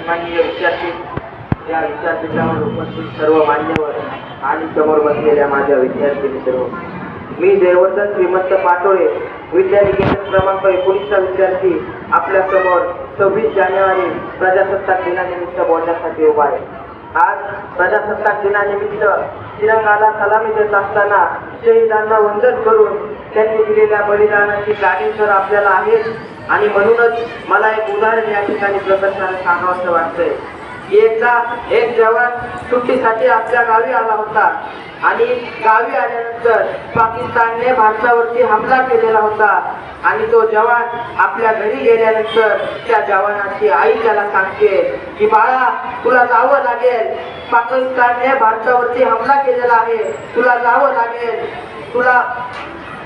सन्माननीय विद्यार्थी या विद्यापीठावर उपस्थित सर्व मान्यवर आणि समोर बसलेल्या माझ्या विद्यार्थी मित्र, मी जयवर्धन श्रीमंत पाटोळे विद्यानिकेतन क्रमांक 19 चा विद्यार्थी आपल्या समोर 26 जानेवारी प्रजासत्ताक दिनानिमित्त बोलण्यासाठी उभा आहे। आज प्रजासत्ताक दिनानिमित्त तिरंगाला सलामी देत असताना शहीदांना वंदन करून त्यांनी दिलेल्या बलिदानाची जाणीव तर आपल्याला आहे आणि म्हणूनच मला एक उदाहरण या ठिकाणी प्रकर्षाने सांगावंसं वाटतंय। एकदा एक जवान सुट्टीसाठी आपल्या गावी आला होता आणि गावी आल्यानंतर पाकिस्तानने भारतावरती हमला केलेला होता आणि तो जवान आपल्या घरी गेल्यानंतर त्या जवानाची आई त्याला सांगते की बाळा, तुला जावं लागेल, पाकिस्तानने भारतावरती हमला केलेला आहे, तुला जावं लागेल, तुला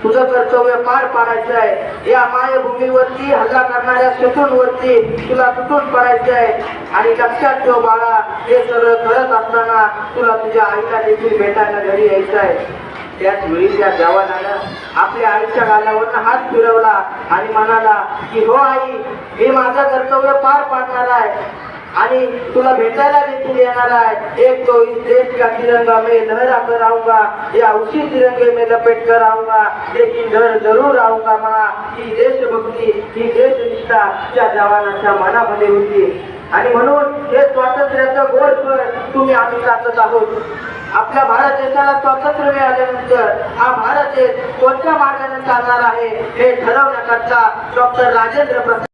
तुझं कर्तव्य पार पाडायचं आहे, या मायभूमीवरती हल्ला करणाऱ्या शत्रूंवरती तुला तुटून पडायचं आहे आणि लक्षात ठेव बाळा, हे सगळं करत असताना तुला तुझ्या आईला देखील भेटायला घरी यायचं आहे। त्याच वेळी त्या जवानानं आपल्या आईच्या गालावरनं हात फिरवला आणि म्हणाला की हो आई, मी माझं कर्तव्य पार पाडणार आहे आणि तुला भेटायला देखील येणार आहे। एक तो इस देश का तिरंगा मैं लहरा कर आऊंगा, या उसी तिरंगे में लपेट कर आऊंगा, लेकिन घर जरूर आऊंगा म्हणा। ही देशभक्ती, ही देशनिष्ठा त्या जवानाच्या मनामध्ये होती आणि म्हणून हे स्वातंत्र्याचं गोड फळ तुम्ही आम्ही टाकत आहोत। आपल्या भारत देशाला स्वातंत्र्य मिळाल्यानंतर हा भारत देश कोणत्या मार्गाने चालणार आहे हे ठरवण्याकरता डॉक्टर राजेंद्र प्रसाद